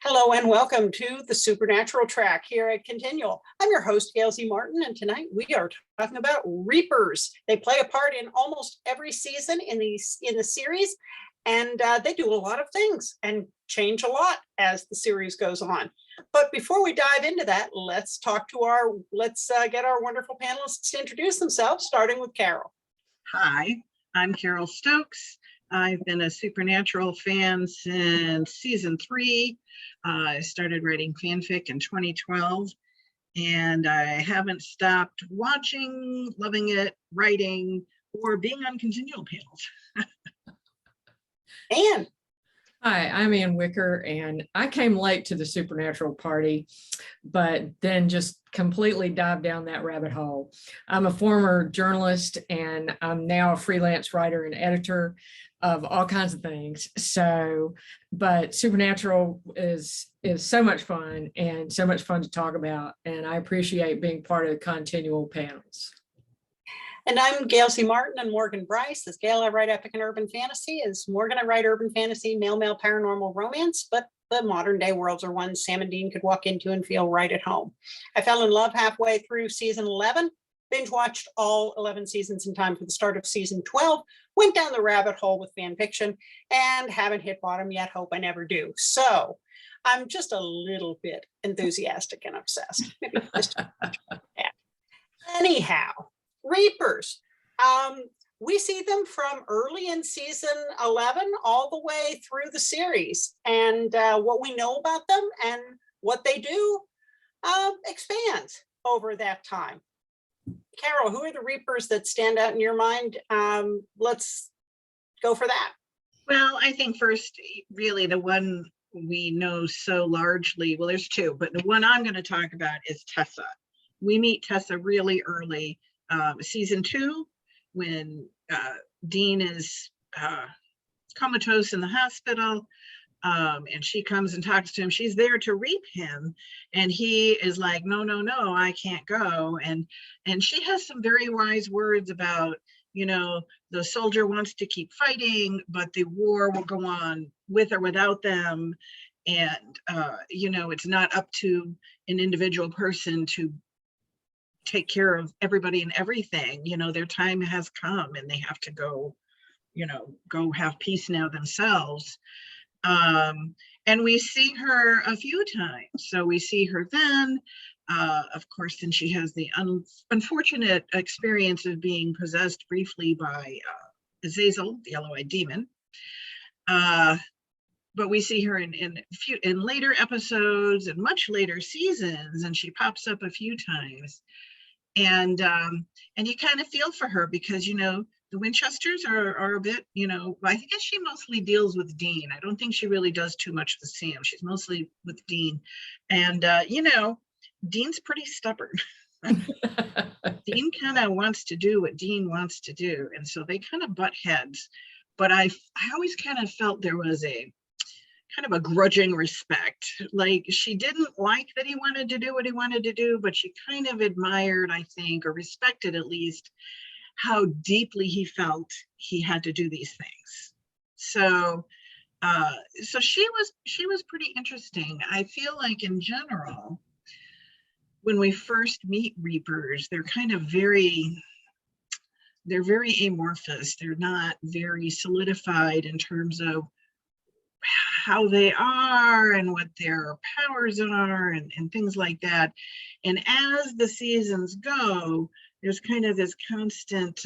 Hello and welcome to the Supernatural Track here at Continual. I'm your host, Gail Z. Martin, and tonight we are talking about Reapers. They play a part in almost every season in the series, and they do a lot of things and change a lot as the series goes on. But before we dive into that, let's get our wonderful panelists to introduce themselves, starting with Carole. Hi, I'm Carole Stokes. I've been a Supernatural fan since season 3. I started writing fanfic in 2012, and I haven't stopped watching, loving it, writing, or being on continual panels. Anne. Hi, I'm Ann Wicker, and I came late to the Supernatural party, but then just completely dived down that rabbit hole. I'm a former journalist, and I'm now a freelance writer and editor of all kinds of things. But Supernatural is so much fun and so much fun to talk about, and I appreciate being part of the continual panels. And I'm Gail C. Martin and Morgan Bryce. As Gail, I write epic and urban fantasy. As Morgan, I write urban fantasy, male paranormal romance, but the modern day worlds are ones Sam and Dean could walk into and feel right at home. I fell in love halfway through season 11, binge watched all 11 seasons in time for the start of season 12, went down the rabbit hole with fan fiction, and haven't hit bottom yet, hope I never do. So I'm just a little bit enthusiastic and obsessed. Maybe just anyhow. Reapers. We see them from early in season 11 all the way through the series, and what we know about them and what they do expands over that time. Carole, who are the Reapers that stand out in your mind? Let's go for that. Well, I think first, really the one we know so largely, well, there's two, but the one I'm going to talk about is Tessa. We meet Tessa really early. Season 2, when Dean is comatose in the hospital, and she comes and talks to him. She's there to reap him, and he is like, no, I can't go. And she has some very wise words about, the soldier wants to keep fighting, but the war will go on with or without them. And, it's not up to an individual person to take care of everybody and everything. Their time has come and they have to go have peace now themselves. And we see her a few times. So we see her then, of course, then she has the unfortunate experience of being possessed briefly by Azazel, the yellow-eyed demon. But we see her in later episodes and much later seasons, and she pops up a few times. And you kind of feel for her because, the Winchesters are a bit, I guess she mostly deals with Dean. I don't think she really does too much with Sam. She's mostly with Dean. And, Dean's pretty stubborn. Dean kind of wants to do what Dean wants to do. And so they kind of butt heads. But I always kind of felt there was a kind of a grudging respect. Like, she didn't like that he wanted to do what he wanted to do, but she kind of admired, I think, or respected at least, how deeply he felt he had to do these things. So she was pretty interesting. I feel like in general, when we first meet Reapers, they're kind of very amorphous. They're not very solidified in terms of how they are and what their powers are and things like that. And as the seasons go, there's kind of this constant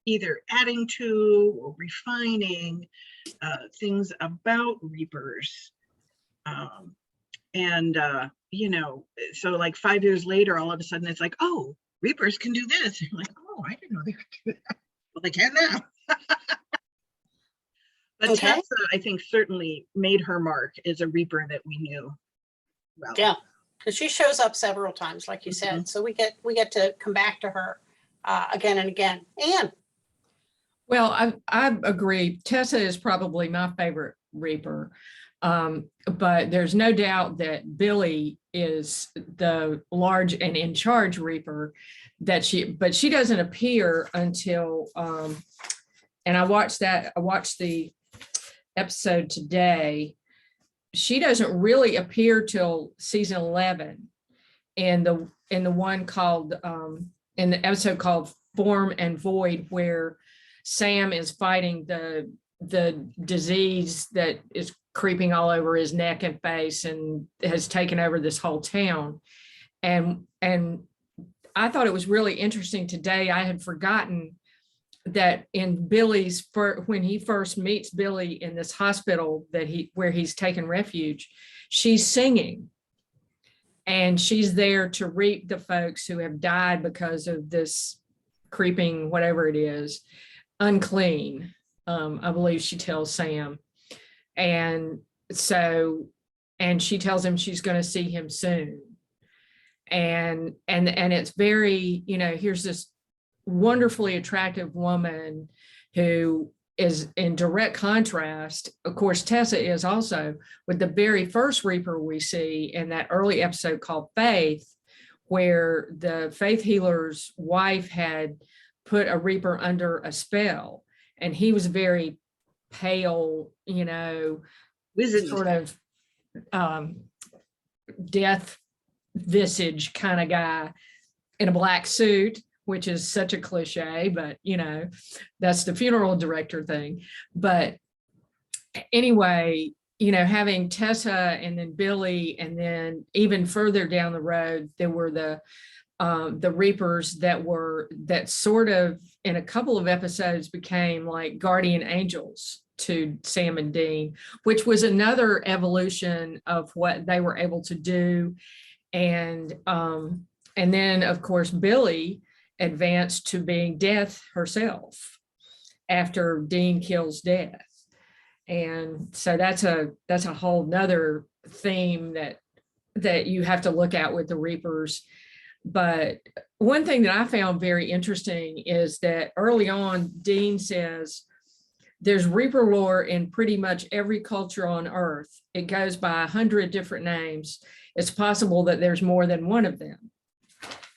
either adding to or refining things about Reapers. So like 5 years later, all of a sudden it's like, oh, Reapers can do this. And you're like, oh, I didn't know they could do that. Well, they can now. But okay. Tessa, I think, certainly made her mark as a Reaper that we knew well. Yeah, because she shows up several times, like you said. So we get to come back to her again and again. Anne. Well, I agree. Tessa is probably my favorite Reaper. But there's no doubt that Billy is the large and in charge Reaper but she doesn't appear until, and I watched the episode today, she doesn't really appear till season 11 in the one called in the episode called Form and Void, where Sam is fighting the disease that is creeping all over his neck and face and has taken over this whole town. And I thought it was really interesting today. I had forgotten that in Billy's, when he first meets Billy in this hospital where he's taken refuge, she's singing. And she's there to reap the folks who have died because of this creeping, whatever it is, unclean. I believe she tells Sam. And she tells him she's going to see him soon. And it's very, here's this wonderfully attractive woman who is in direct contrast. Of course, Tessa is also, with the very first Reaper we see in that early episode called Faith, where the faith healer's wife had put a Reaper under a spell, and he was very pale, Wizened. sort of death visage kind of guy in a black suit, which is such a cliche, but that's the funeral director thing. But anyway, having Tessa and then Billy, and then even further down the road, there were the Reapers that sort of in a couple of episodes became like guardian angels to Sam and Dean, which was another evolution of what they were able to do. And then of course Billy advanced to being Death herself after Dean kills Death. And so that's a whole nother theme that you have to look at with the Reapers. But one thing that I found very interesting is that early on, Dean says there's Reaper lore in pretty much every culture on Earth. It goes by 100 different names. It's possible that there's more than one of them.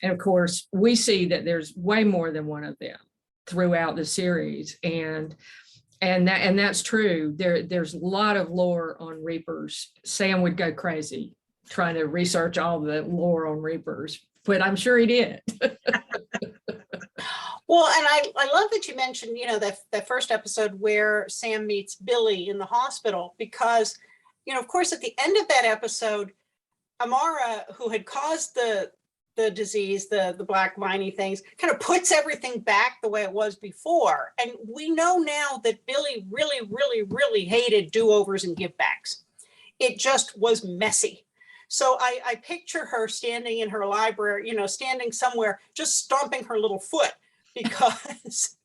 And of course, we see that there's way more than one of them throughout the series. And that's true. There's a lot of lore on Reapers. Sam would go crazy trying to research all the lore on Reapers, but I'm sure he did. Well, and I love that you mentioned, that first episode where Sam meets Billy in the hospital, because, of course, at the end of that episode, Amara, who had caused the disease, the black viney things, kind of puts everything back the way it was before. And we know now that Billy really, really, really hated do-overs and give-backs. It just was messy. So I picture her standing in her library, standing somewhere, just stomping her little foot because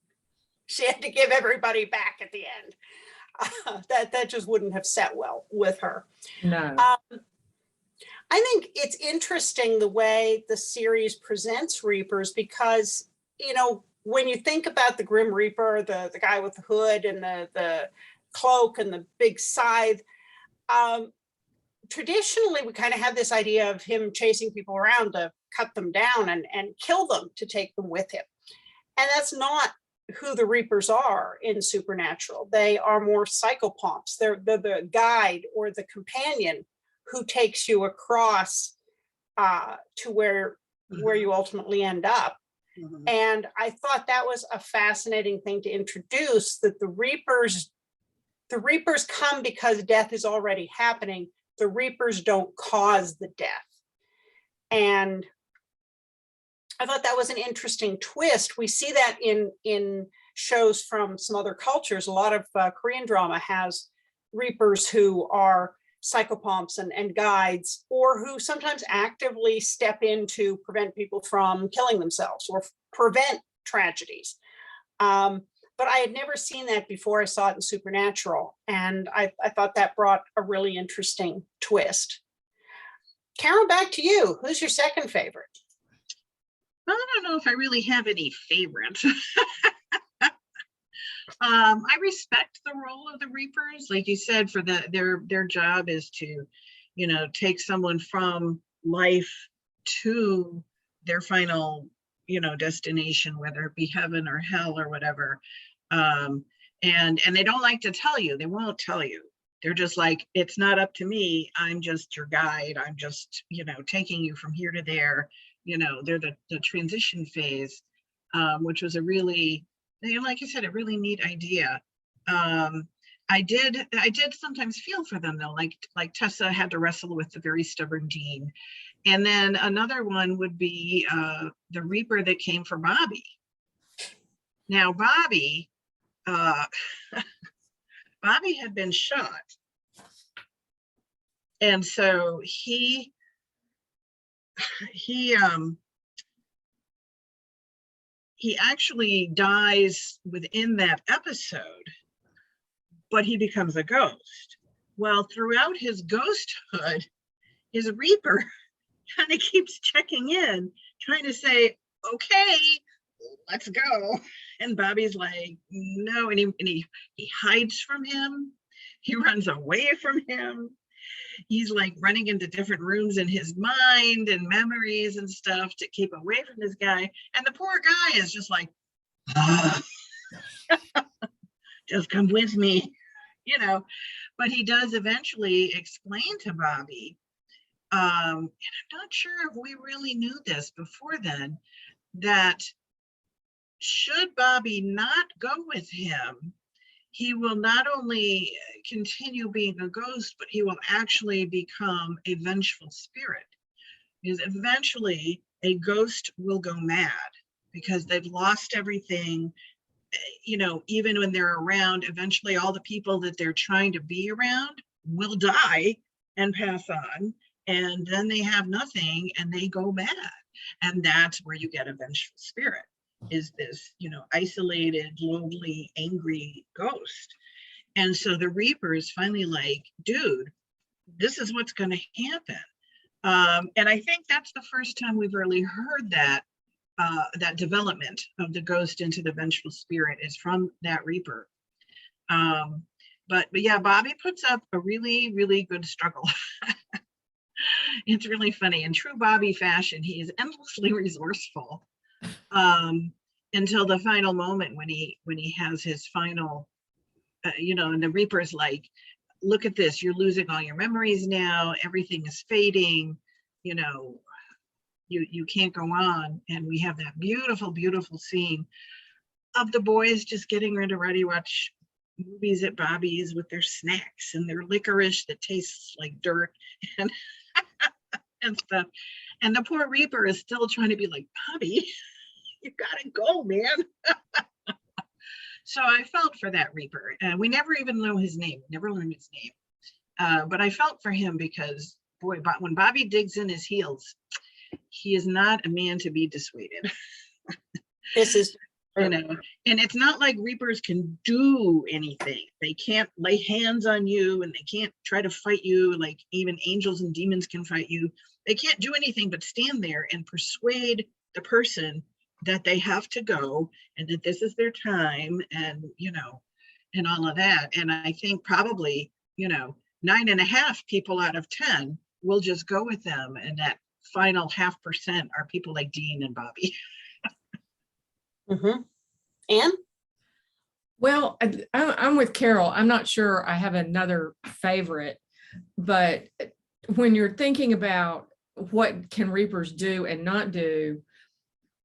she had to give everybody back at the end. That just wouldn't have sat well with her. No. I think it's interesting the way the series presents Reapers, because, when you think about the Grim Reaper, the guy with the hood and the cloak and the big scythe, traditionally we kind of have this idea of him chasing people around to cut them down and kill them to take them with him. And that's not who the Reapers are in Supernatural. They are more psychopomps. They're the guide or the companion who takes you across to where you ultimately end up. Mm-hmm. And I thought that was a fascinating thing to introduce, that the Reapers come because death is already happening. The Reapers don't cause the death. And I thought that was an interesting twist. We see that in shows from some other cultures. A lot of Korean drama has Reapers who are psychopomps and guides, or who sometimes actively step in to prevent people from killing themselves or prevent tragedies. But I had never seen that before I saw it in Supernatural. And I thought that brought a really interesting twist. Carole, back to you. Who's your second favorite? Well, I don't know if I really have any favorites. I respect the role of the Reapers, like you said, for their job is to, take someone from life to their final, destination, whether it be heaven or hell or whatever. And they don't like to tell you. They won't tell you. They're just like, it's not up to me. I'm just your guide. I'm just, taking you from here to there. They're the transition phase, which was a really, like I said, a really neat idea. I did sometimes feel for them though, like Tessa had to wrestle with the very stubborn Dean. And then another one would be the Reaper that came for Bobby. Now, Bobby had been shot. And so he actually dies within that episode, but he becomes a ghost. Well, throughout his ghosthood, his Reaper kind of keeps checking in, trying to say, okay, let's go. And Bobby's like, no, and he hides from him. He runs away from him. He's like running into different rooms in his mind and memories and stuff to keep away from this guy. And the poor guy is just like, just come with me, But he does eventually explain to Bobby, and I'm not sure if we really knew this before then, that should Bobby not go with him, he will not only continue being a ghost, but he will actually become a vengeful spirit. Because eventually a ghost will go mad because they've lost everything. Even when they're around, eventually all the people that they're trying to be around will die and pass on. And then they have nothing and they go mad. And that's where you get a vengeful spirit, is this, isolated, lonely, angry ghost. And so the Reaper is finally like, dude, this is what's going to happen. And I think that's the first time we've really heard that development of the ghost into the vengeful spirit is from that Reaper. But yeah, Bobby puts up a really, really good struggle. It's really funny. In true Bobby fashion, he is endlessly resourceful until the final moment when he has his final, and the Reaper's like, look at this, you're losing all your memories now, everything is fading, you can't go on. And we have that beautiful, beautiful scene of the boys just getting ready to watch movies at Bobby's with their snacks and their licorice that tastes like dirt and and stuff. And the poor Reaper is still trying to be like, Bobby, you gotta go, man. So I felt for that Reaper. And we never even know his name, never learned his name. But I felt for him because, boy, when Bobby digs in his heels, he is not a man to be dissuaded. This is, and it's not like Reapers can do anything. They can't lay hands on you and they can't try to fight you like even angels and demons can fight you. They can't do anything but stand there and persuade the person that they have to go and that this is their time and, and all of that. And I think probably, 9.5 people out of 10 will just go with them. And that final 0.5% are people like Dean and Bobby. mm-hmm. Anne? Well, I'm with Carole. I'm not sure I have another favorite, but when you're thinking about what can Reapers do and not do,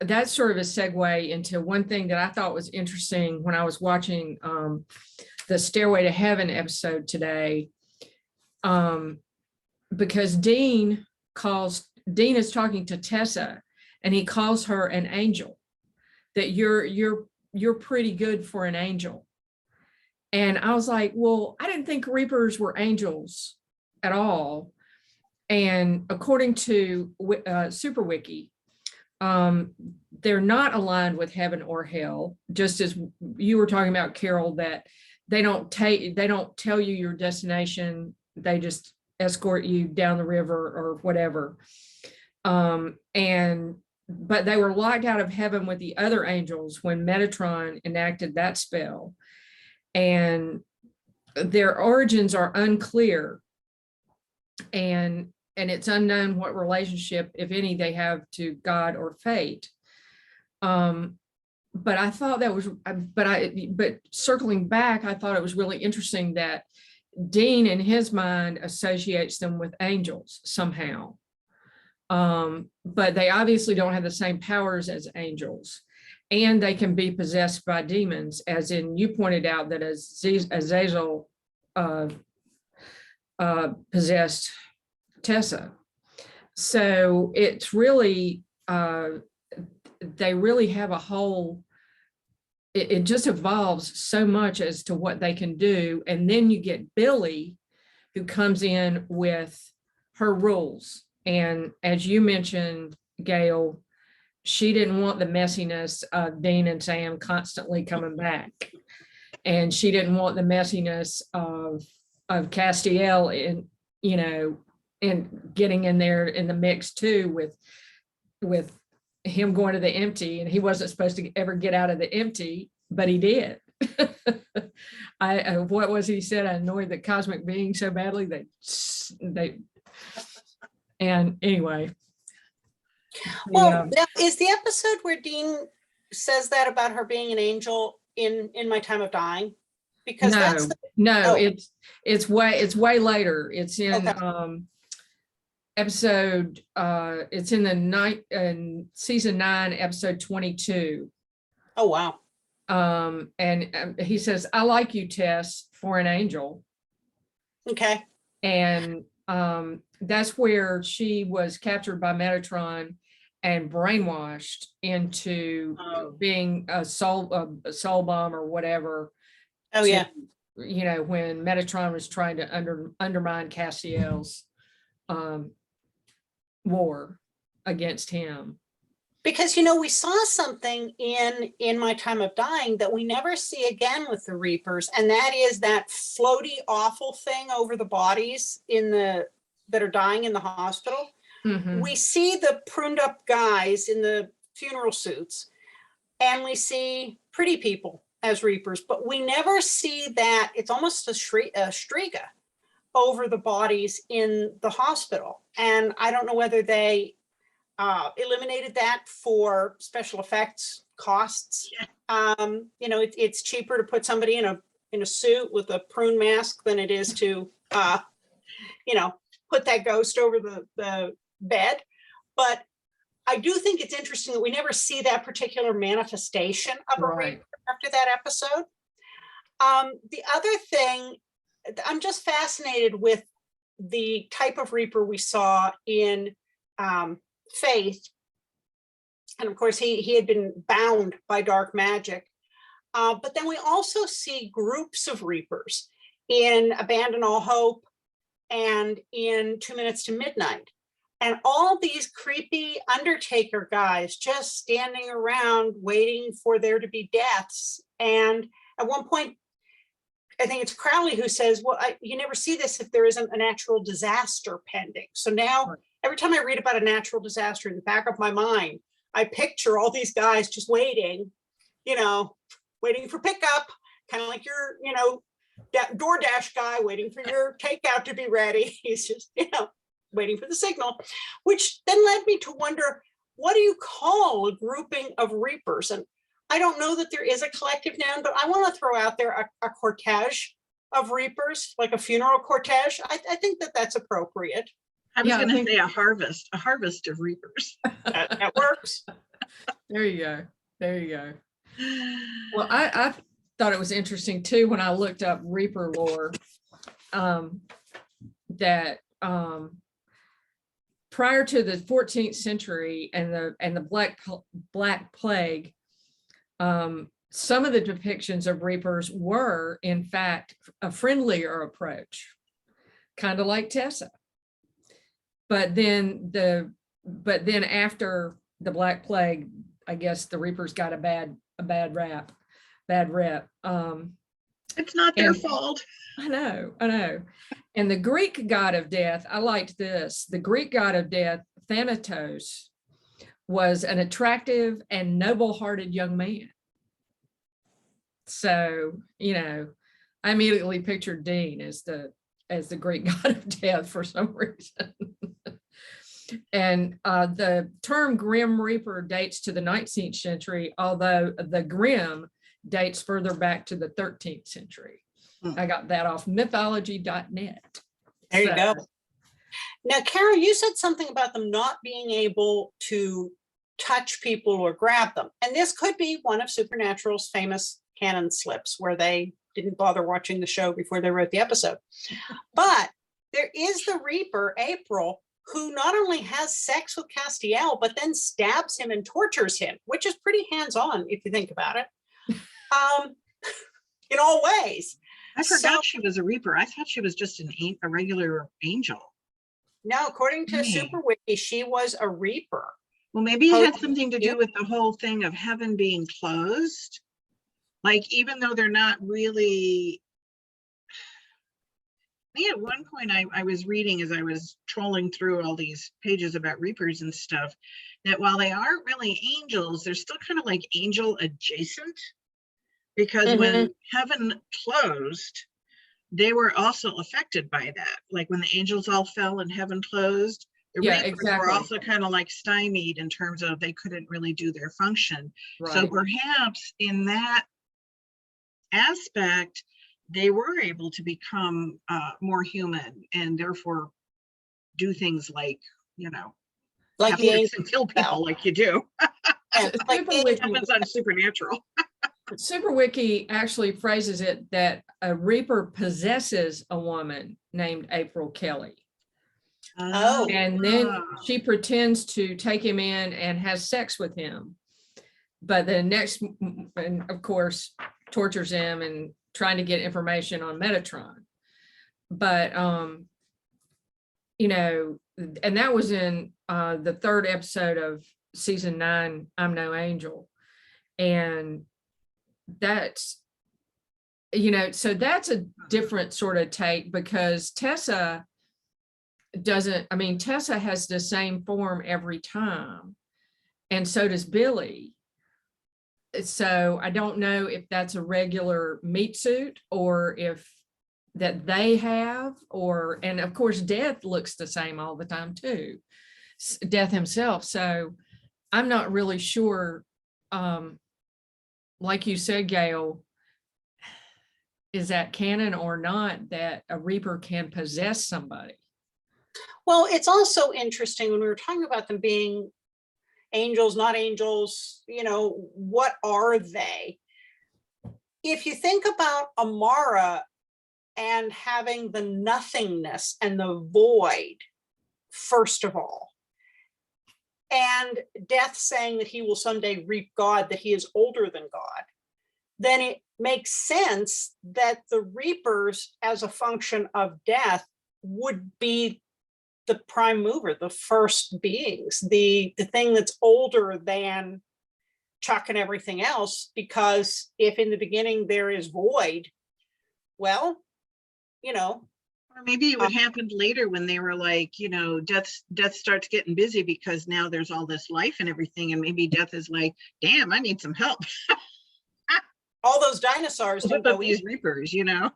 that's sort of a segue into one thing that I thought was interesting when I was watching the Stairway to Heaven episode today, because Dean is talking to Tessa and he calls her an angel, that you're pretty good for an angel. And I was like, well, I didn't think Reapers were angels at all. And according to Super Wiki, they're not aligned with heaven or hell, just as you were talking about, Carole, that they don't tell you your destination. They just escort you down the river or whatever. But they were locked out of heaven with the other angels when Metatron enacted that spell. And their origins are unclear. And it's unknown what relationship, if any, they have to God or fate. But I thought that was, but circling back, I thought it was really interesting that Dean, in his mind, associates them with angels somehow. But they obviously don't have the same powers as angels. And they can be possessed by demons, as in you pointed out that Azazel possessed Tessa. So it's really, they really have a whole, it just evolves so much as to what they can do. And then you get Billy, who comes in with her rules. And as you mentioned, Gail, she didn't want the messiness of Dean and Sam constantly coming back. And she didn't want the messiness of Castiel in, you know, and getting in there in the mix too, with him going to the empty, and he wasn't supposed to ever get out of the empty, but he did. What was he said? I annoyed the cosmic being so badly that they, and anyway. Well, now, is the episode where Dean says that about her being an angel in My Time of Dying? Because no, it's way later. It's in episode, it's in the season 9, episode 22. Oh, wow. And he says, I like you, Tess, for an angel. Okay. And that's where she was captured by Metatron and brainwashed into being a soul bomb or whatever. Oh, yeah. You know, when Metatron was trying to undermine Castiel's war against him. Because, you know, we saw something in My Time of Dying that we never see again with the Reapers, and that is that floaty, awful thing over the bodies that are dying in the hospital. Mm-hmm. We see the pruned up guys in the funeral suits, and we see pretty people as Reapers, but we never see that. It's almost a striga over the bodies in the hospital. And I don't know whether they eliminated that for special effects costs. Yeah. You know, it's cheaper to put somebody in a suit with a prune mask than it is to, you know, put that ghost over the bed. But I do think it's interesting that we never see that particular manifestation of a Reaper after that episode. The other thing, I'm just fascinated with the type of Reaper we saw in Faith. And of course, he had been bound by dark magic. But then we also see groups of Reapers in Abandon All Hope and in 2 Minutes to Midnight. And all these creepy Undertaker guys just standing around waiting for there to be deaths. And at one point, I think it's Crowley who says, well, you never see this if there isn't a natural disaster pending. So now every time I read about a natural disaster, in the back of my mind, I picture all these guys just waiting, you know, waiting for pickup, kind of like your, you know, DoorDash guy waiting for your takeout to be ready. He's just, you know, waiting for the signal, which then led me to wonder, what do you call a grouping of Reapers? And I don't know that there is a collective noun, but I want to throw out there a cortege of Reapers, like a funeral cortege. I think that that's appropriate. I was going to say a harvest of Reapers. That works. There you go. There you go. Well, I thought it was interesting too when I looked up Reaper lore, that prior to the 14th century and the Black Plague, some of the depictions of Reapers were, in fact, a friendlier approach, kind of like Tessa. But then after the Black Plague, I guess the Reapers got a bad rep. It's not their fault. I know. And the Greek god of death, I liked this. The Greek god of death, Thanatos, was an attractive and noble-hearted young man. So, you know, I immediately pictured Dean as the Greek god of death for some reason. And the term Grim Reaper dates to the 19th century, although the Grim dates further back to the 13th century. I got that off mythology.net. There you go. Now, Carole, you said something about them not being able to touch people or grab them. And this could be one of Supernatural's famous canon slips where they didn't bother watching the show before they wrote the episode. But there is the Reaper, April, who not only has sex with Castiel, but then stabs him and tortures him, which is pretty hands-on if you think about it, in all ways. I forgot she was a Reaper. I thought she was just a regular angel. No, according to Super Wiki, she was a Reaper. Well, maybe it had something to do with the whole thing of heaven being closed. Like, even though they're not really, I think at one point I was reading as I was trolling through all these pages about Reapers and stuff, that while they aren't really angels, they're still kind of like angel adjacent, because when heaven closed, they were also affected by that. Like when the angels all fell and heaven closed, the Reapers were also kind of like stymied in terms of they couldn't really do their function. Right. So perhaps in that aspect, they were able to become more human and therefore do things like, you know, like the angels and kill people like you do. Like happens on Supernatural. Super Wiki actually phrases it that a Reaper possesses a woman named April Kelly. Oh. And then she pretends to take him in and has sex with him. But the next, and of course, tortures him and trying to get information on Metatron. But, you know, and that was in the 3rd episode of season 9, I'm No Angel. And that's, you know, so that's a different sort of take, because Tessa doesn't, I mean, Tessa has the same form every time, and so does Billy. So I don't know if that's a regular meat suit or if that they have, or, and of course, Death looks the same all the time too, Death himself. So I'm not really sure, like you said, Gail, is that canon or not, that a Reaper can possess somebody? Well, it's also interesting when we were talking about them being angels, not angels, you know, what are they? If you think about Amara and having the nothingness and the void, first of all, and Death saying that he will someday reap God, that he is older than God, then it makes sense that the Reapers, as a function of Death, would be the prime mover, the first beings, the thing that's older than Chuck and everything else, because if in the beginning there is void, well, you know. Or maybe it would happen later when they were like, you know, Death starts getting busy because now there's all this life and everything, and maybe Death is like, damn, I need some help. All those dinosaurs don't go these Reapers, you know.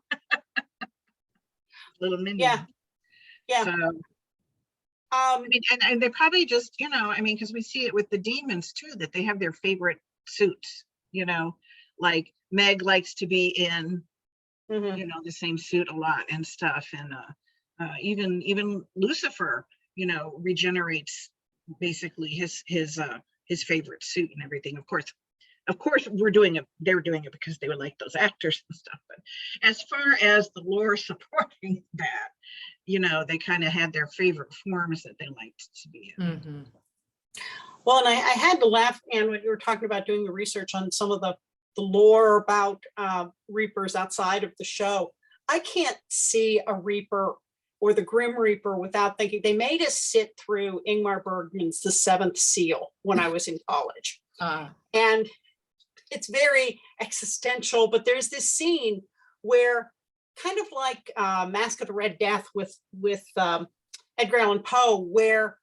Little minions. Yeah. So, I mean, and they probably just, you know, I mean, because we see it with the demons too, that they have their favorite suits, you know, like Meg likes to be in, you know, the same suit a lot and stuff. And even Lucifer, you know, regenerates basically his favorite suit and everything. Of course, they're doing it because they would like those actors and stuff. But as far as the lore supporting that, you know, they kind of had their favorite forms that they liked to be in. Well, and I had to laugh, Anne, when you were talking about doing the research on some of the lore about Reapers outside of the show. I can't see a Reaper or the Grim Reaper without thinking. They made us sit through Ingmar Bergman's The Seventh Seal when I was in college. And it's very existential, but there's this scene where, kind of like Mask of the Red Death with Edgar Allan Poe, where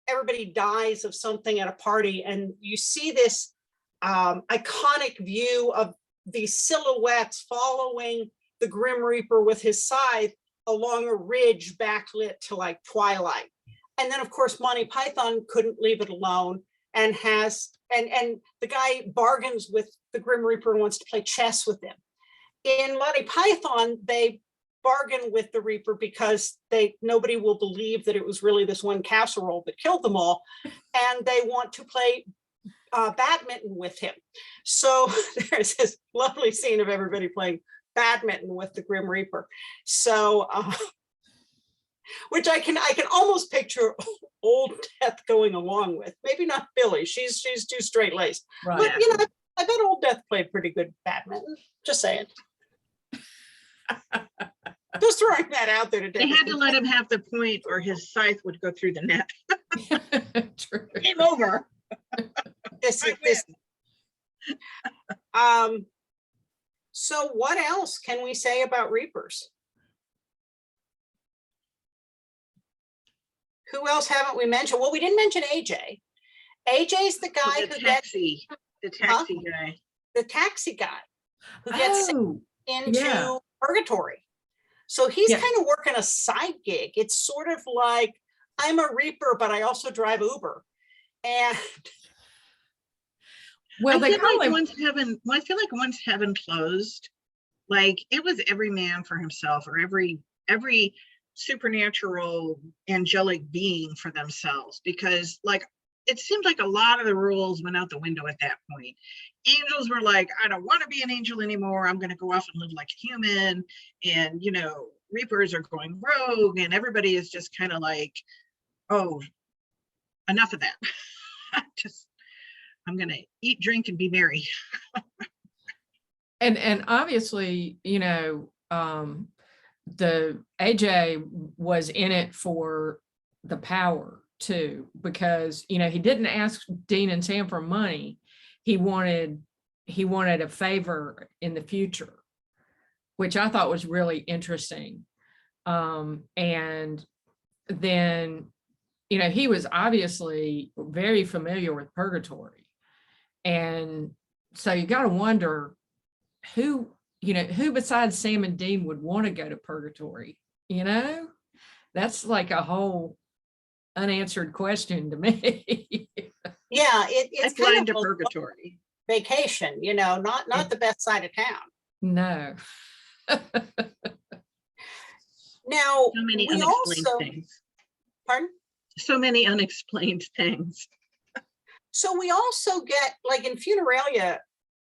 everybody dies of something at a party, and you see this iconic view of these silhouettes following the Grim Reaper with his scythe along a ridge backlit to like twilight. And then of course Monty Python couldn't leave it alone and has and the guy bargains with the Grim Reaper and wants to play chess with him. in Monty Python, they bargain with the Reaper because nobody will believe that it was really this one casserole that killed them all, and they want to play badminton with him. So there's this lovely scene of everybody playing badminton with the Grim Reaper. So, which I can almost picture Old Death going along with. Maybe not Billy. She's too straight laced. Right. But you know, I bet Old Death played pretty good badminton. Just saying. Just throwing that out there today. They had to let him have the point or his scythe would go through the net. True. Game over. So what else can we say about Reapers? Who else haven't we mentioned? Well, we didn't mention AJ. AJ's the guy The who gets taxi guy. the taxi guy who gets sent Oh, into yeah. purgatory. So he's Yeah. kind of working a side gig. It's sort of like, I'm a Reaper, but I also drive Uber. And well, I they feel call like him. I feel like once heaven closed, like it was every man for himself, or every supernatural angelic being for themselves, because like it seemed like a lot of the rules went out the window at that point. Angels were like, I don't want to be an angel anymore. I'm going to go off and live like a human. And, you know, Reapers are going rogue, and everybody is just kind of like, oh, enough of that. I'm going to eat, drink, and be merry. And obviously, you know, the AJ was in it for the power too, because, you know, he didn't ask Dean and Sam for money. He wanted a favor in the future, which I thought was really interesting. And then, you know, he was obviously very familiar with purgatory. And so you got to wonder who besides Sam and Dean would want to go to purgatory, you know? That's like a whole unanswered question to me. yeah, I it's fly kind into of a purgatory. vacation, you know, not the best side of town. No. Now, So many we unexplained also, things. pardon? So many unexplained things. So we also get, like in Funeralia,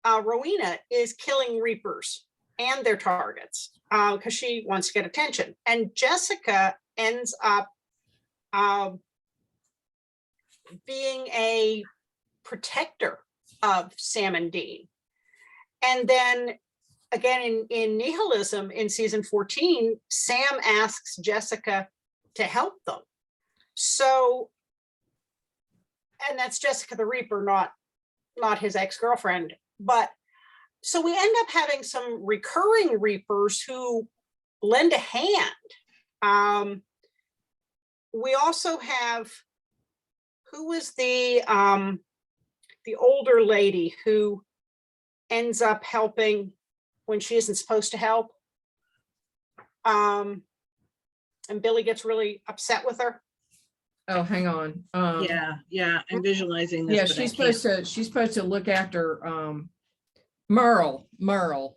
Rowena is killing Reapers and their targets because she wants to get attention. And Jessica ends up being a protector of Sam and Dean. And then again, in Nihilism in season 14, Sam asks Jessica to help them. So, and that's Jessica the Reaper, not his ex-girlfriend. But so we end up having some recurring Reapers who lend a hand. We also have, who was the older lady who ends up helping when she isn't supposed to help? And Billy gets really upset with her. Oh, hang on. Yeah. I'm visualizing this. Yeah, but she's supposed to look after Merle. Pearl.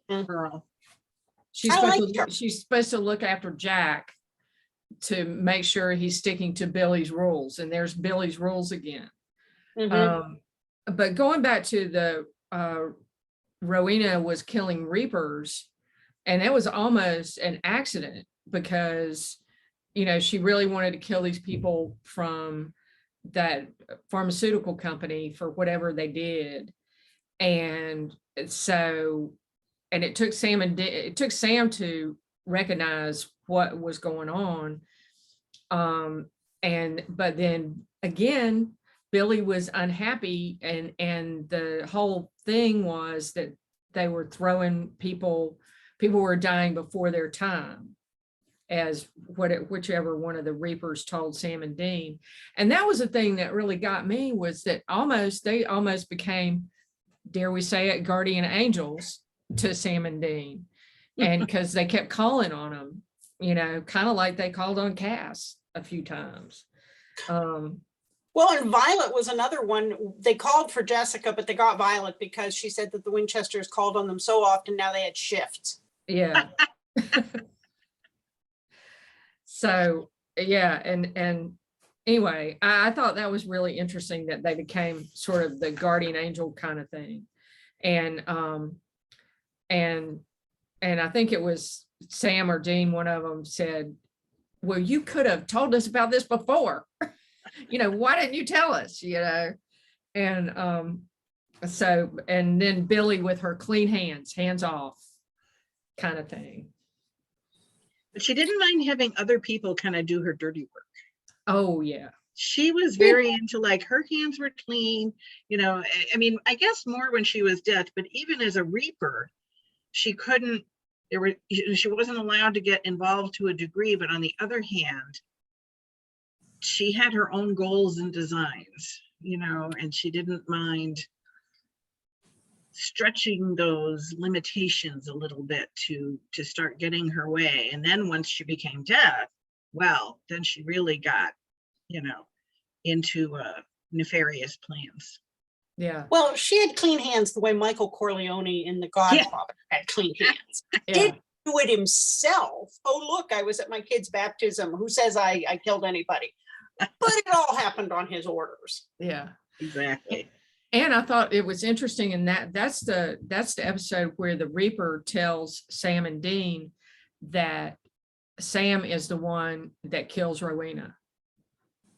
She's supposed to look after Jack to make sure he's sticking to Billy's rules, and there's Billy's rules again. But going back to the Rowena was killing Reapers, and it was almost an accident because, you know, she really wanted to kill these people from that pharmaceutical company for whatever they did. And so, and it took Sam to recognize what was going on. But then again, Billy was unhappy, and the whole thing was that they were throwing people were dying before their time, as whichever one of the Reapers told Sam and Dean. And that was the thing that really got me, was that they almost became, dare we say it, guardian angels to Sam and Dean. And because they kept calling on them, you know, kind of like they called on Cass a few times. Well, Well, and Violet was another one. They called for Jessica, but they got Violet because she said that the Winchesters called on them so often, now they had shifts. Yeah. So, yeah, and anyway, I thought that was really interesting that they became sort of the guardian angel kind of thing. And and I think it was Sam or Dean, one of them said, well, you could have told us about this before. You know, why didn't you tell us, you know? And so, and then Billy with her clean hands off kind of thing. But she didn't mind having other people kind of do her dirty work. Oh, yeah. She was very into, like, her hands were clean, you know. I mean, I guess more when she was death, but even as a Reaper, she couldn't, she wasn't allowed to get involved to a degree, but on the other hand, she had her own goals and designs, you know, and she didn't mind stretching those limitations a little bit to start getting her way. And then once she became death, well, then she really got, you know, into nefarious plans. Yeah. Well, she had clean hands the way Michael Corleone in The Godfather had clean hands. Yeah. Didn't do it himself. Oh, look, I was at my kid's baptism. Who says I killed anybody? But it all happened on his orders. Yeah. Exactly. And I thought it was interesting in that's the episode where the Reaper tells Sam and Dean that Sam is the one that kills Rowena.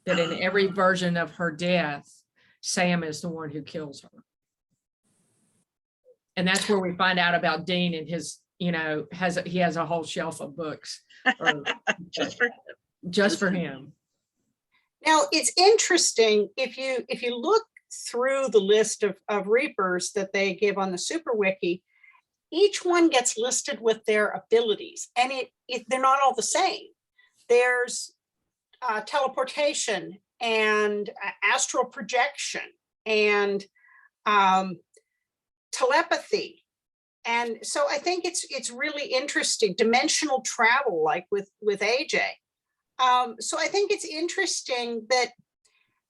That in every version of her death, Sam is the one who kills her. And that's where we find out about Dean and his, you know, he has a whole shelf of books just for him. Now, it's interesting if you look through the list of Reapers that they give on the Super Wiki, each one gets listed with their abilities, and they're not all the same. There's teleportation and astral projection and telepathy. And so I think it's really interesting. Dimensional travel, like with AJ. So I think it's interesting that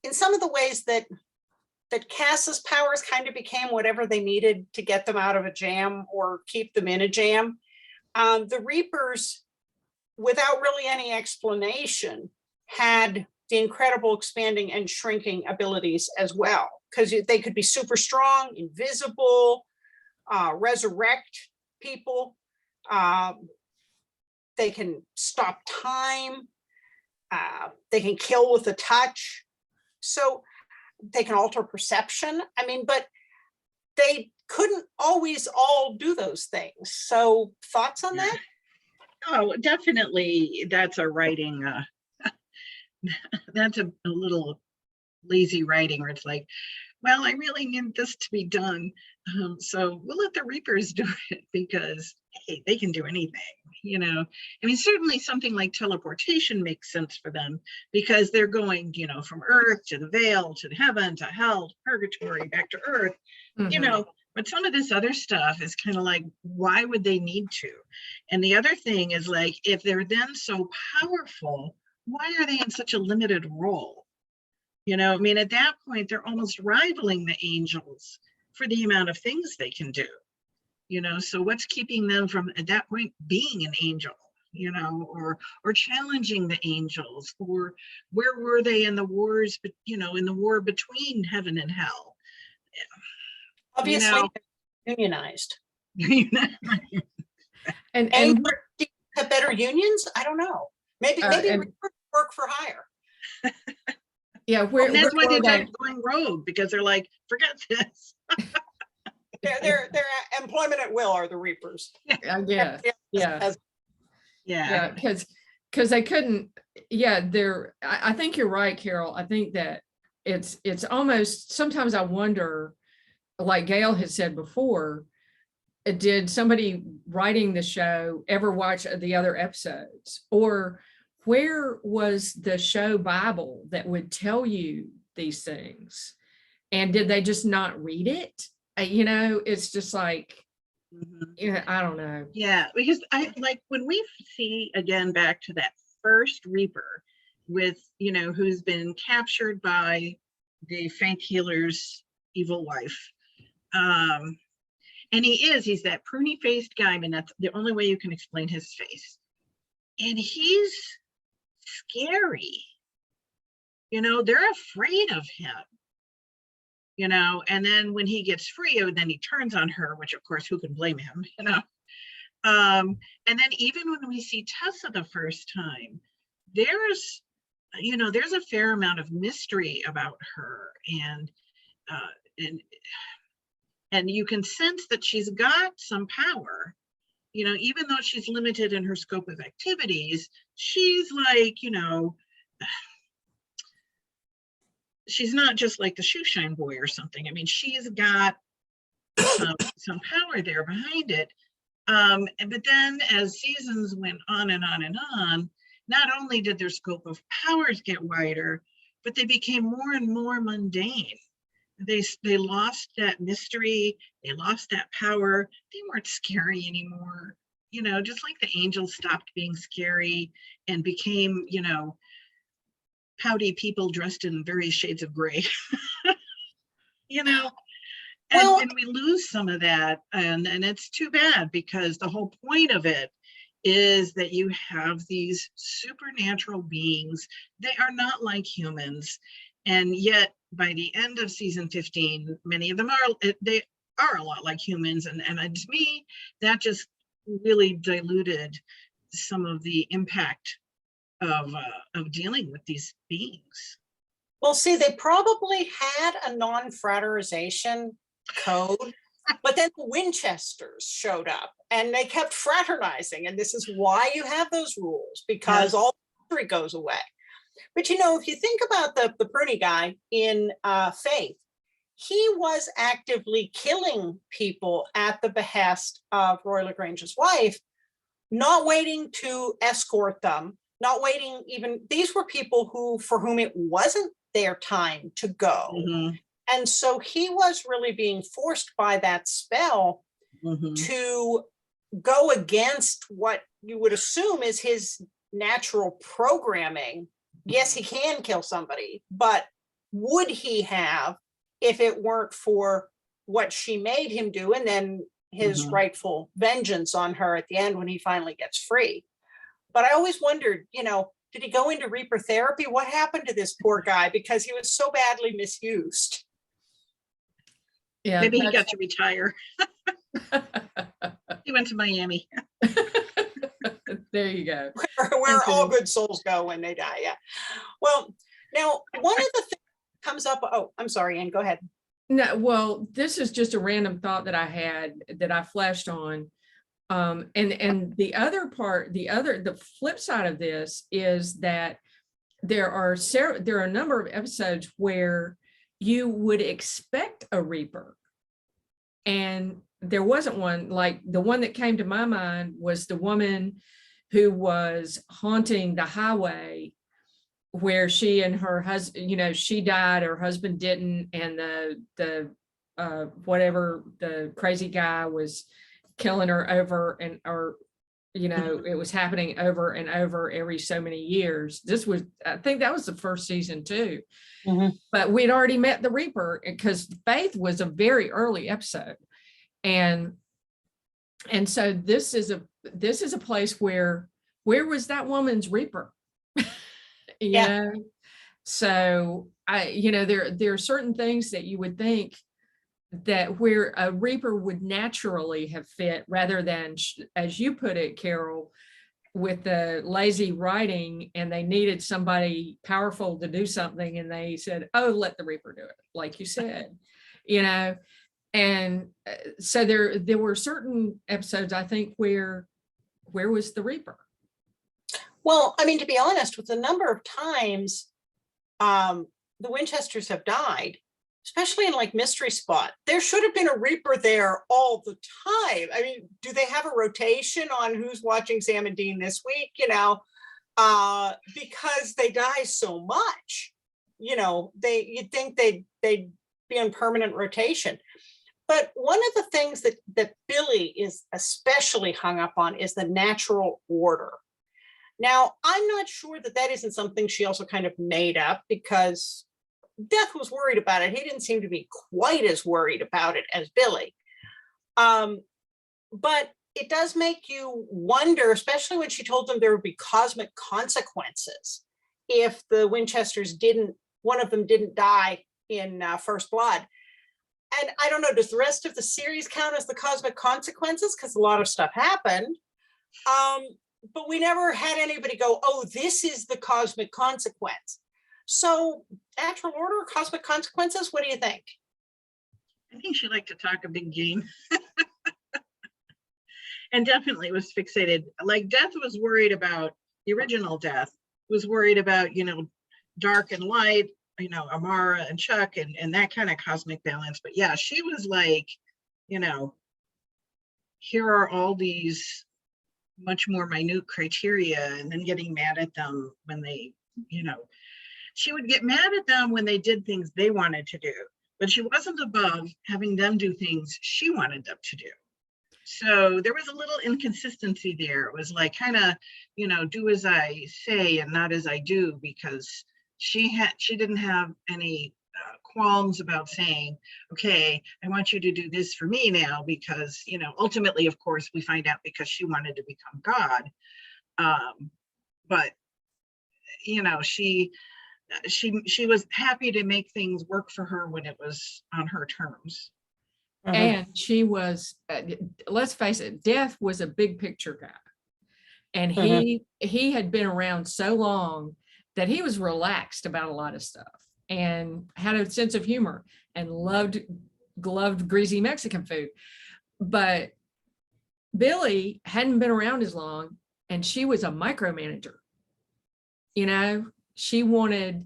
in some of the ways that Cass's powers kind of became whatever they needed to get them out of a jam or keep them in a jam, the Reapers, without really any explanation, had the incredible expanding and shrinking abilities as well, because they could be super strong, invisible, resurrect people. They can stop time. They can kill with a touch. So they can alter perception. I mean, but they couldn't always all do those things. So thoughts on that? Oh, definitely. That's a writing. That's a little lazy writing where it's like, well, I really need this to be done. So we'll let the Reapers do it because, hey, they can do anything, you know. I mean, certainly something like teleportation makes sense for them because they're going, you know, from Earth to the Veil, to heaven, to hell, to purgatory, back to Earth, you know. But some of this other stuff is kind of like, why would they need to? And the other thing is, like, if they're then so powerful, why are they in such a limited role? You know, I mean, at that point, they're almost rivaling the angels for the amount of things they can do, you know. So what's keeping them from, at that point, being an angel, you know, or challenging the angels? Or where were they in the wars, but, you know, in the war between heaven and hell? Obviously, you know, unionized. And have better unions? I don't know. Maybe work for hire. Yeah, that's why they're going rogue, because they're like, forget this. Their employment at will are the Reapers. I guess. Yeah. Because they couldn't. Yeah, I think you're right, Carol. I think that it's almost, sometimes I wonder, like Gail had said before, did somebody writing the show ever watch the other episodes? Or where was the show Bible that would tell you these things? And did they just not read it? You know, it's just like, yeah, I don't know. Yeah, because I like when we see again back to that first Reaper, with, who's been captured by the faith healer's evil wife. And he's that pruny faced guy. I mean, that's the only way you can explain his face. And he's scary. They're afraid of him. And then when he gets free, then he turns on her, which of course, who can blame him, and then even when we see Tessa the first time, there's a fair amount of mystery about her, and you can sense that she's got some power, even though she's limited in her scope of activities. She's like, she's not just like the shoe shine boy or something. I mean, she's got some power there behind it. But then as seasons went on and on and on, not only did their scope of powers get wider, but they became more and more mundane. They lost that mystery, they lost that power, they weren't scary anymore. Just like the angels stopped being scary and became, pouty people dressed in various shades of gray. And we lose some of that, and it's too bad, because the whole point of it is that you have these supernatural beings. They are not like humans, and yet by the end of season 15, many of them they are a lot like humans, and to me, that just really diluted some of the impact of dealing with these beings. Well, see, they probably had a non-fraternization code, but then the Winchesters showed up and they kept fraternizing. And this is why you have those rules, because all history goes away. But, if you think about the pruny guy in Faith, he was actively killing people at the behest of Roy LaGrange's wife, not waiting to escort them, not waiting even, these were people for whom it wasn't their time to go. Mm-hmm. And so he was really being forced by that spell to go against what you would assume is his natural programming. Yes, he can kill somebody, but would he have if it weren't for what she made him do, and then his rightful vengeance on her at the end when he finally gets free? But I always wondered, did he go into Reaper therapy? What happened to this poor guy? Because he was so badly misused. Yeah, maybe he got to retire. He went to Miami. There you go. Where all good souls go when they die. Yeah. Well, now one of the things that comes up. Oh, I'm sorry, Ann. Go ahead. No, well, this is just a random thought that I had that I flashed on. And the other part, the flip side of this is that there are a number of episodes where you would expect a Reaper, and there wasn't one. Like the one that came to my mind was the woman who was haunting the highway, where she and her husband, she died, her husband didn't, and the whatever, the crazy guy was killing her over it was happening over and over every so many years. I think that was the first season too. But we'd already met the Reaper, because Faith was a very early episode. And so this is a place where was that woman's Reaper? you know? So there are certain things that you would think that where a Reaper would naturally have fit, rather than, as you put it, Carole, with the lazy writing, and they needed somebody powerful to do something, and they said, oh, let the Reaper do it, like you said, and so there were certain episodes, I think, where was the Reaper? Well, I mean, to be honest, with the number of times the Winchesters have died, especially in like Mystery Spot, there should have been a Reaper there all the time. I mean, do they have a rotation on who's watching Sam and Dean this week? Because they die so much, you'd think they'd be on permanent rotation. But one of the things that Billy is especially hung up on is the natural order. Now, I'm not sure that that isn't something she also kind of made up, because Death was worried about it. He didn't seem to be quite as worried about it as Billy. But it does make you wonder, especially when she told them there would be cosmic consequences if the Winchesters one of them didn't die in First Blood. And I don't know, does the rest of the series count as the cosmic consequences? Because a lot of stuff happened. But we never had anybody go, oh, this is the cosmic consequence. So natural order, cosmic consequences, what do you think? I think she liked to talk a big game. And definitely was fixated. Like Death was worried about, the original Death was worried about, dark and light, Amara and Chuck and that kind of cosmic balance. But yeah, she was like, here are all these much more minute criteria, and then getting mad at them when they, she would get mad at them when they did things they wanted to do, but she wasn't above having them do things she wanted them to do. So there was a little inconsistency there. It was like kind of, do as I say and not as I do, because she didn't have any qualms about saying, okay, I want you to do this for me now, because, ultimately, of course, we find out because she wanted to become God. But, she was happy to make things work for her when it was on her terms. And she was, let's face it, Death was a big picture guy. And he had been around so long that he was relaxed about a lot of stuff and had a sense of humor and loved greasy Mexican food. But Billy hadn't been around as long, and she was a micromanager. She wanted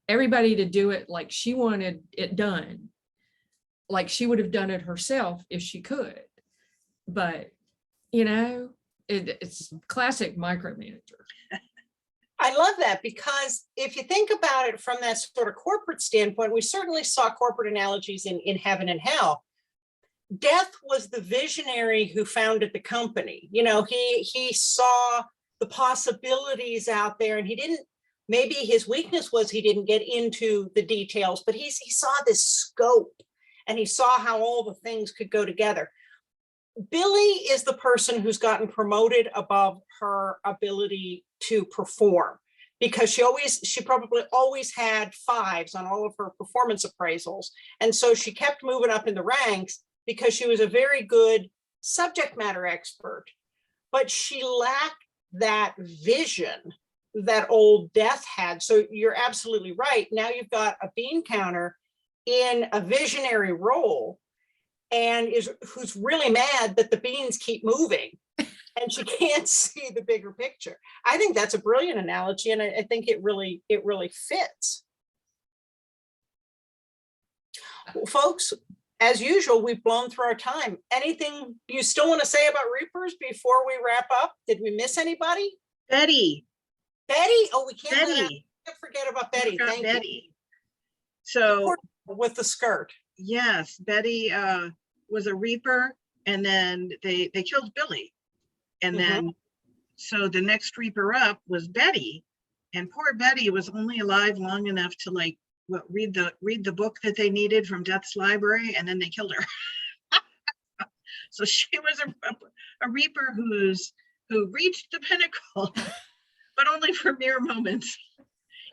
everybody to do it like she wanted it done. Like she would have done it herself if she could. But, it's classic micromanager. I love that, because if you think about it from that sort of corporate standpoint, we certainly saw corporate analogies in Heaven and Hell. Death was the visionary who founded the company. He saw the possibilities out there, and maybe his weakness was he didn't get into the details, but he saw this scope. And he saw how all the things could go together. Billy is the person who's gotten promoted above her ability to perform, because she probably always had 5s on all of her performance appraisals. And so she kept moving up in the ranks because she was a very good subject matter expert, but she lacked that vision that old Death had. So you're absolutely right. Now you've got a bean counter in a visionary role, and who's really mad that the beans keep moving and she can't see the bigger picture. I think that's a brilliant analogy, and I think it really fits. Well, folks, as usual, we've blown through our time. Anything you still want to say about Reapers before we wrap up? Did we miss anybody? Betty. Oh, we can't forget about Betty. Thank you. So with the skirt. Yes, Betty was a Reaper, and then they killed Billy. And then, so the next Reaper up was Betty, and poor Betty was only alive long enough to read the book that they needed from Death's library, and then they killed her. So she was a Reaper who reached the pinnacle, but only for mere moments.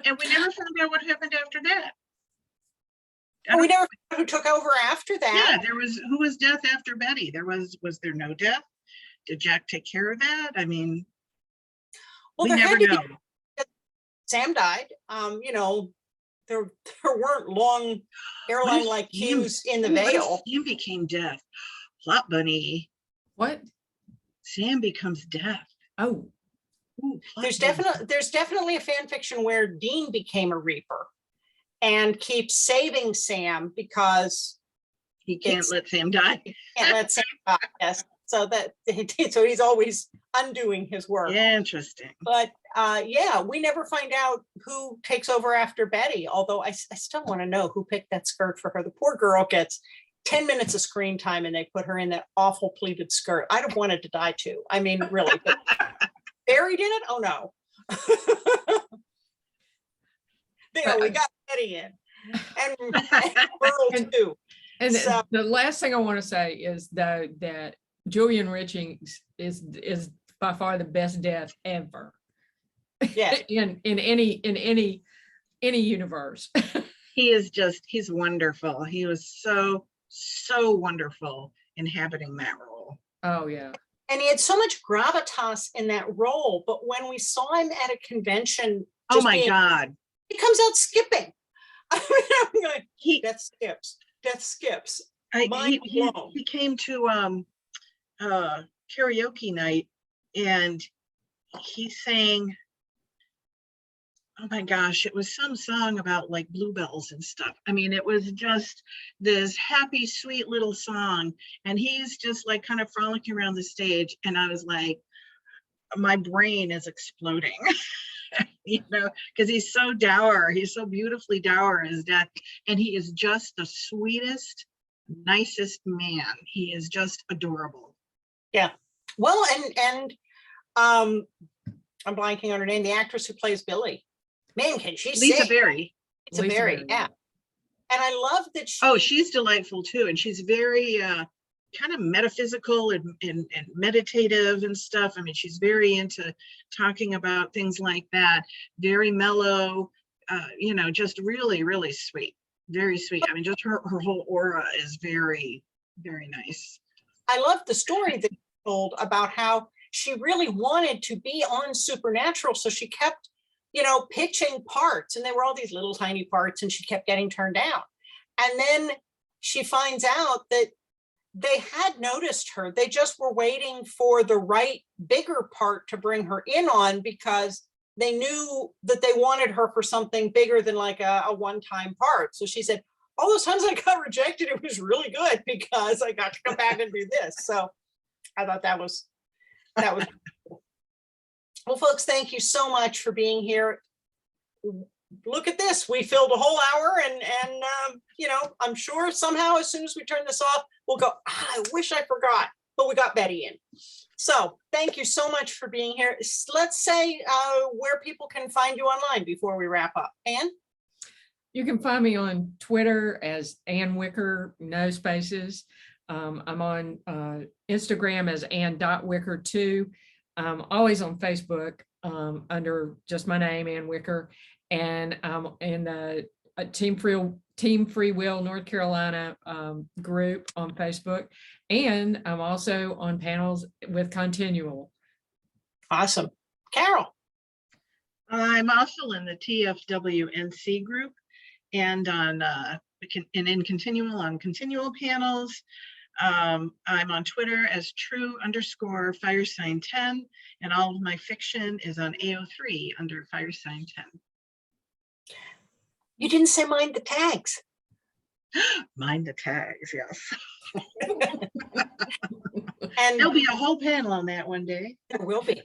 And we never found out what happened after that. We never found out who took over after that. Yeah, who was Death after Betty? Was there no Death? Did Jack take care of that? I mean, we never know. Sam died. There weren't long airline-like queues in the Vale. Sam became Death. Plot bunny. What? Sam becomes Death. Oh. Ooh, there's definitely a fan fiction where Dean became a Reaper and keeps saving Sam because he can't let Sam die. Can't let Sam die. Yes. So he's always undoing his work. Interesting. But we never find out who takes over after Betty, although I still want to know who picked that skirt for her. The poor girl gets 10 minutes of screen time and they put her in that awful pleated skirt. I'd have wanted to die too. I mean, really. Buried in it? Oh no. There, we got Betty in. And Pearl too. And So- the last thing I want to say is that Julian Richings is by far the best death ever. Yeah. in any universe. He's wonderful. He was so wonderful inhabiting that role. Oh yeah. And he had so much gravitas in that role, but when we saw him at a convention, Oh my God. he comes out skipping. I mean, I'm going, death skips. Mind blown. He came to karaoke night and he sang, oh my gosh, it was some song about like bluebells and stuff. I mean, it was just this happy, sweet little song. And he's just like kind of frolicking around the stage. And I was like, my brain is exploding, you know, because he's so dour. He's so beautifully dour in his death. And he is just the sweetest, nicest man. He is just adorable. Yeah. Well, and I'm blanking on her name, the actress who plays Billy. Man, can she Lisa sing? Berry. Lisa Lisa Berry, Berry. yeah. And I love that she. Oh, she's delightful too. And she's very kind of metaphysical and meditative and stuff. I mean, she's very into talking about things like that. Very mellow, you know, just really, really sweet. Very sweet. I mean, just her whole aura is very, very nice. I love the story that you told about how she really wanted to be on Supernatural. So she kept, you know, pitching parts, and they were all these little tiny parts, and she kept getting turned down. And then she finds out that they had noticed her. They just were waiting for the right bigger part to bring her in on, because they knew that they wanted her for something bigger than like a one-time part. So she said, all those times I got rejected, it was really good because I got to come back and do this. So I thought that was cool. Well, folks, thank you so much for being here. Look at this. We filled a whole hour and you know, I'm sure somehow as soon as we turn this off, we'll go, I wish I forgot, but we got Betty in. So thank you so much for being here. Let's say where people can find you online before we wrap up. Ann? You can find me on Twitter as Ann Wicker, no spaces. I'm on Instagram as Ann.Wicker2. Always on Facebook under just my name, Ann Wicker. And in the Team Free Will North Carolina group on Facebook. And I'm also on panels with Continual. Awesome. Carole? I'm also in the TFWNC group and on in Continual on Continual panels. I'm on Twitter as true_firesign10, and all of my fiction is on AO3 under firesign10. You didn't say mind the tags. Mind the tags, yes. And There'll be a whole panel on that one day. there will be.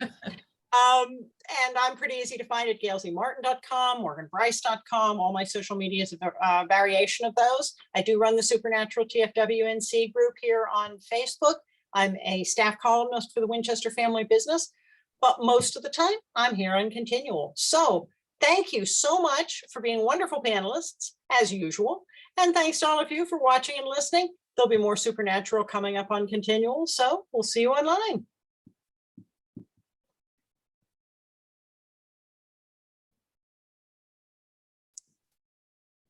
And I'm pretty easy to find at gailzmartin.com, morganbryce.com. All my social media is a variation of those. I do run the Supernatural TFWNC group here on Facebook. I'm a staff columnist for the Winchester Family Business, but most of the time I'm here on Continual. So thank you so much for being wonderful panelists, as usual. And thanks to all of you for watching and listening. There'll be more Supernatural coming up on Continual, so we'll see you online.